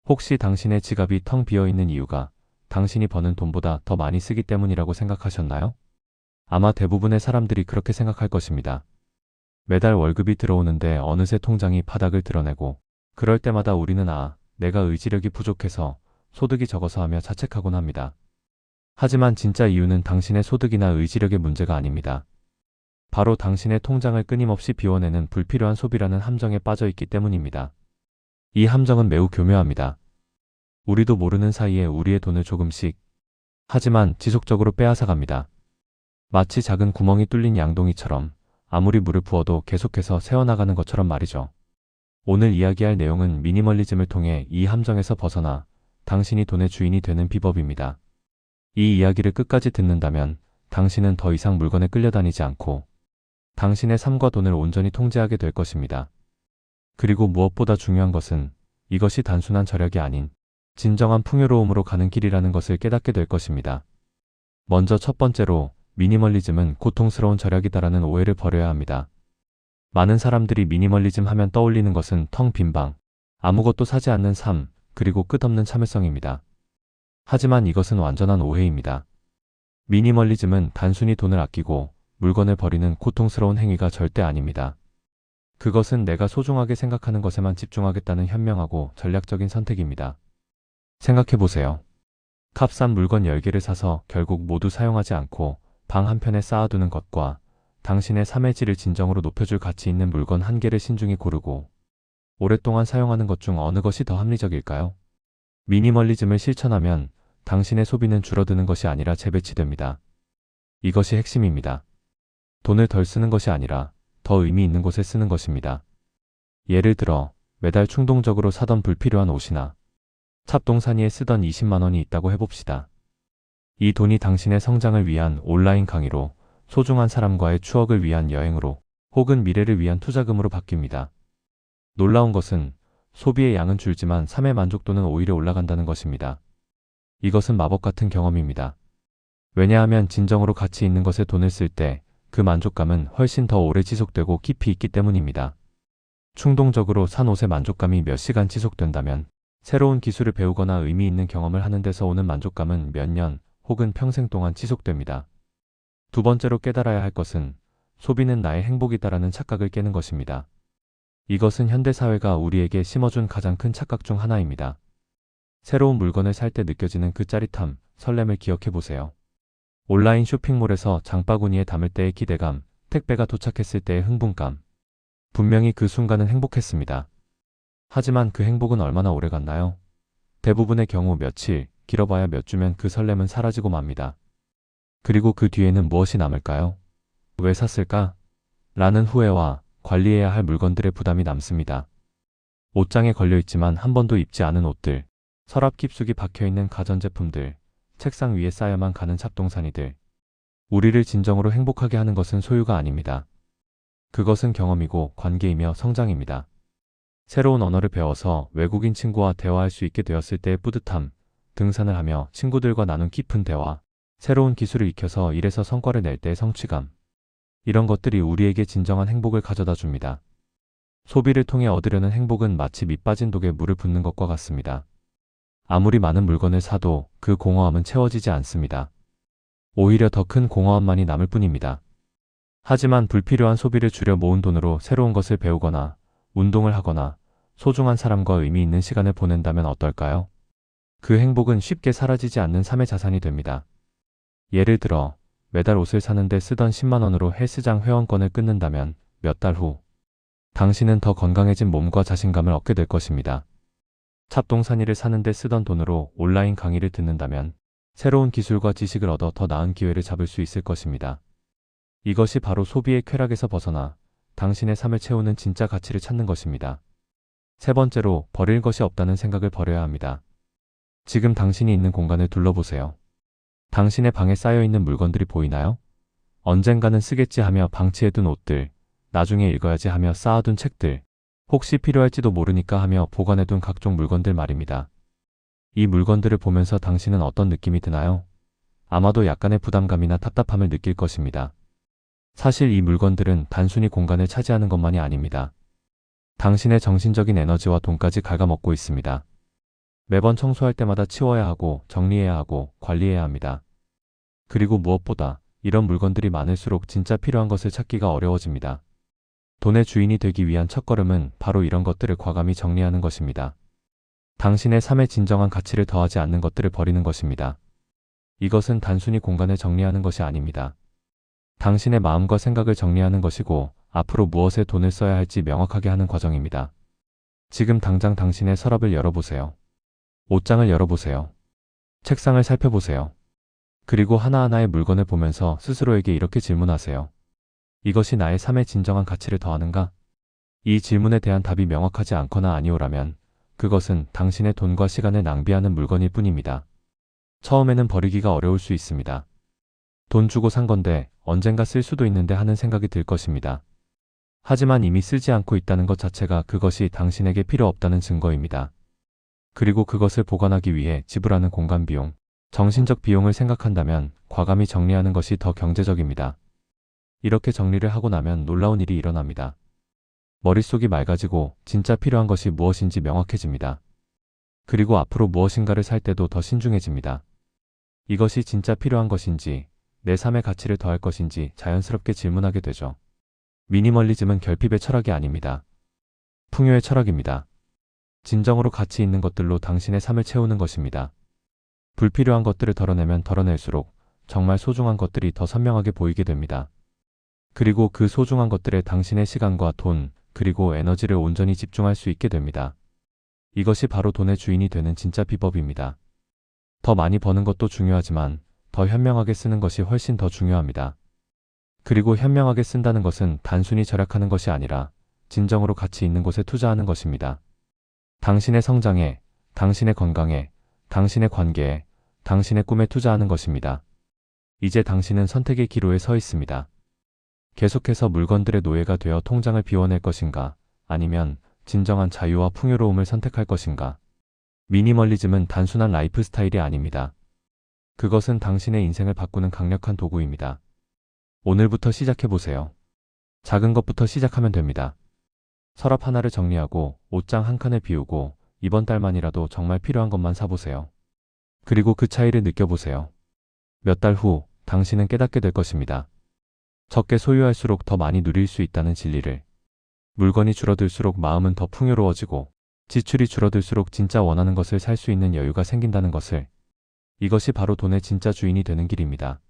혹시 당신의 지갑이 텅 비어 있는 이유가 당신이 버는 돈보다 더 많이 쓰기 때문이라고 생각하셨나요? 아마 대부분의 사람들이 그렇게 생각할 것입니다. 매달 월급이 들어오는데 어느새 통장이 바닥을 드러내고 그럴 때마다 우리는 내가 의지력이 부족해서 소득이 적어서 하며 자책하곤 합니다. 하지만 진짜 이유는 당신의 소득이나 의지력의 문제가 아닙니다. 바로 당신의 통장을 끊임없이 비워내는 불필요한 소비라는 함정에 빠져 있기 때문입니다. 이 함정은 매우 교묘합니다. 우리도 모르는 사이에 우리의 돈을 조금씩, 하지만 지속적으로 빼앗아갑니다. 마치 작은 구멍이 뚫린 양동이처럼 아무리 물을 부어도 계속해서 새어나가는 것처럼 말이죠. 오늘 이야기할 내용은 미니멀리즘을 통해 이 함정에서 벗어나 당신이 돈의 주인이 되는 비법입니다. 이 이야기를 끝까지 듣는다면 당신은 더 이상 물건에 끌려다니지 않고 당신의 삶과 돈을 온전히 통제하게 될 것입니다. 그리고 무엇보다 중요한 것은 이것이 단순한 절약이 아닌 진정한 풍요로움으로 가는 길이라는 것을 깨닫게 될 것입니다. 먼저 첫 번째로 미니멀리즘은 고통스러운 절약이다라는 오해를 버려야 합니다. 많은 사람들이 미니멀리즘 하면 떠올리는 것은 텅 빈 방, 아무것도 사지 않는 삶, 그리고 끝없는 참을성입니다. 하지만 이것은 완전한 오해입니다. 미니멀리즘은 단순히 돈을 아끼고 물건을 버리는 고통스러운 행위가 절대 아닙니다. 그것은 내가 소중하게 생각하는 것에만 집중하겠다는 현명하고 전략적인 선택입니다. 생각해보세요. 값싼 물건 10개를 사서 결국 모두 사용하지 않고 방 한편에 쌓아두는 것과 당신의 삶의 질을 진정으로 높여줄 가치 있는 물건 1개를 신중히 고르고 오랫동안 사용하는 것 중 어느 것이 더 합리적일까요? 미니멀리즘을 실천하면 당신의 소비는 줄어드는 것이 아니라 재배치됩니다. 이것이 핵심입니다. 돈을 덜 쓰는 것이 아니라 더 의미 있는 곳에 쓰는 것입니다. 예를 들어 매달 충동적으로 사던 불필요한 옷이나 찹동사니에 쓰던 20만 원이 있다고 해봅시다. 이 돈이 당신의 성장을 위한 온라인 강의로, 소중한 사람과의 추억을 위한 여행으로, 혹은 미래를 위한 투자금으로 바뀝니다. 놀라운 것은 소비의 양은 줄지만 삶의 만족도는 오히려 올라간다는 것입니다. 이것은 마법 같은 경험입니다. 왜냐하면 진정으로 가치 있는 것에 돈을 쓸 때 그 만족감은 훨씬 더 오래 지속되고 깊이 있기 때문입니다. 충동적으로 산 옷의 만족감이 몇 시간 지속된다면 새로운 기술을 배우거나 의미 있는 경험을 하는 데서 오는 만족감은 몇 년 혹은 평생 동안 지속됩니다. 두 번째로 깨달아야 할 것은 소비는 나의 행복이다라는 착각을 깨는 것입니다. 이것은 현대사회가 우리에게 심어준 가장 큰 착각 중 하나입니다. 새로운 물건을 살 때 느껴지는 그 짜릿함, 설렘을 기억해보세요. 온라인 쇼핑몰에서 장바구니에 담을 때의 기대감, 택배가 도착했을 때의 흥분감. 분명히 그 순간은 행복했습니다. 하지만 그 행복은 얼마나 오래 갔나요? 대부분의 경우 며칠, 길어봐야 몇 주면 그 설렘은 사라지고 맙니다. 그리고 그 뒤에는 무엇이 남을까요? 왜 샀을까? 라는 후회와 관리해야 할 물건들의 부담이 남습니다. 옷장에 걸려있지만 한 번도 입지 않은 옷들, 서랍 깊숙이 박혀있는 가전제품들, 책상 위에 쌓여만 가는 찹동사니들. 우리를 진정으로 행복하게 하는 것은 소유가 아닙니다. 그것은 경험이고 관계이며 성장입니다. 새로운 언어를 배워서 외국인 친구와 대화할 수 있게 되었을 때의 뿌듯함, 등산을 하며 친구들과 나눈 깊은 대화, 새로운 기술을 익혀서 일에서 성과를 낼 때의 성취감. 이런 것들이 우리에게 진정한 행복을 가져다 줍니다. 소비를 통해 얻으려는 행복은 마치 밑 빠진 독에 물을 붓는 것과 같습니다. 아무리 많은 물건을 사도 그 공허함은 채워지지 않습니다. 오히려 더 큰 공허함만이 남을 뿐입니다. 하지만 불필요한 소비를 줄여 모은 돈으로 새로운 것을 배우거나 운동을 하거나 소중한 사람과 의미 있는 시간을 보낸다면 어떨까요? 그 행복은 쉽게 사라지지 않는 삶의 자산이 됩니다. 예를 들어 매달 옷을 사는데 쓰던 10만 원으로 헬스장 회원권을 끊는다면 몇 달 후 당신은 더 건강해진 몸과 자신감을 얻게 될 것입니다. 찹동사니를 사는데 쓰던 돈으로 온라인 강의를 듣는다면 새로운 기술과 지식을 얻어 더 나은 기회를 잡을 수 있을 것입니다. 이것이 바로 소비의 쾌락에서 벗어나 당신의 삶을 채우는 진짜 가치를 찾는 것입니다. 세 번째로 버릴 것이 없다는 생각을 버려야 합니다. 지금 당신이 있는 공간을 둘러보세요. 당신의 방에 쌓여있는 물건들이 보이나요? 언젠가는 쓰겠지 하며 방치해둔 옷들, 나중에 읽어야지 하며 쌓아둔 책들, 혹시 필요할지도 모르니까 하며 보관해둔 각종 물건들 말입니다. 이 물건들을 보면서 당신은 어떤 느낌이 드나요? 아마도 약간의 부담감이나 답답함을 느낄 것입니다. 사실 이 물건들은 단순히 공간을 차지하는 것만이 아닙니다. 당신의 정신적인 에너지와 돈까지 갉아먹고 있습니다. 매번 청소할 때마다 치워야 하고 정리해야 하고 관리해야 합니다. 그리고 무엇보다 이런 물건들이 많을수록 진짜 필요한 것을 찾기가 어려워집니다. 돈의 주인이 되기 위한 첫걸음은 바로 이런 것들을 과감히 정리하는 것입니다. 당신의 삶에 진정한 가치를 더하지 않는 것들을 버리는 것입니다. 이것은 단순히 공간을 정리하는 것이 아닙니다. 당신의 마음과 생각을 정리하는 것이고 앞으로 무엇에 돈을 써야 할지 명확하게 하는 과정입니다. 지금 당장 당신의 서랍을 열어보세요. 옷장을 열어보세요. 책상을 살펴보세요. 그리고 하나하나의 물건을 보면서 스스로에게 이렇게 질문하세요. 이것이 나의 삶에 진정한 가치를 더하는가? 이 질문에 대한 답이 명확하지 않거나 아니오라면 그것은 당신의 돈과 시간을 낭비하는 물건일 뿐입니다. 처음에는 버리기가 어려울 수 있습니다. 돈 주고 산 건데 언젠가 쓸 수도 있는데 하는 생각이 들 것입니다. 하지만 이미 쓰지 않고 있다는 것 자체가 그것이 당신에게 필요 없다는 증거입니다. 그리고 그것을 보관하기 위해 지불하는 공간 비용, 정신적 비용을 생각한다면 과감히 정리하는 것이 더 경제적입니다. 이렇게 정리를 하고 나면 놀라운 일이 일어납니다. 머릿속이 맑아지고 진짜 필요한 것이 무엇인지 명확해집니다. 그리고 앞으로 무엇인가를 살 때도 더 신중해집니다. 이것이 진짜 필요한 것인지, 내 삶의 가치를 더할 것인지 자연스럽게 질문하게 되죠. 미니멀리즘은 결핍의 철학이 아닙니다. 풍요의 철학입니다. 진정으로 가치 있는 것들로 당신의 삶을 채우는 것입니다. 불필요한 것들을 덜어내면 덜어낼수록 정말 소중한 것들이 더 선명하게 보이게 됩니다. 그리고 그 소중한 것들에 당신의 시간과 돈, 그리고 에너지를 온전히 집중할 수 있게 됩니다. 이것이 바로 돈의 주인이 되는 진짜 비법입니다. 더 많이 버는 것도 중요하지만 더 현명하게 쓰는 것이 훨씬 더 중요합니다. 그리고 현명하게 쓴다는 것은 단순히 절약하는 것이 아니라 진정으로 가치 있는 곳에 투자하는 것입니다. 당신의 성장에, 당신의 건강에, 당신의 관계에, 당신의 꿈에 투자하는 것입니다. 이제 당신은 선택의 기로에 서 있습니다. 계속해서 물건들의 노예가 되어 통장을 비워낼 것인가, 아니면 진정한 자유와 풍요로움을 선택할 것인가. 미니멀리즘은 단순한 라이프 스타일이 아닙니다. 그것은 당신의 인생을 바꾸는 강력한 도구입니다. 오늘부터 시작해보세요. 작은 것부터 시작하면 됩니다. 서랍 하나를 정리하고 옷장 한 칸을 비우고 이번 달만이라도 정말 필요한 것만 사보세요. 그리고 그 차이를 느껴보세요. 몇 달 후 당신은 깨닫게 될 것입니다. 적게 소유할수록 더 많이 누릴 수 있다는 진리를. 물건이 줄어들수록 마음은 더 풍요로워지고 지출이 줄어들수록 진짜 원하는 것을 살 수 있는 여유가 생긴다는 것을. 이것이 바로 돈의 진짜 주인이 되는 길입니다.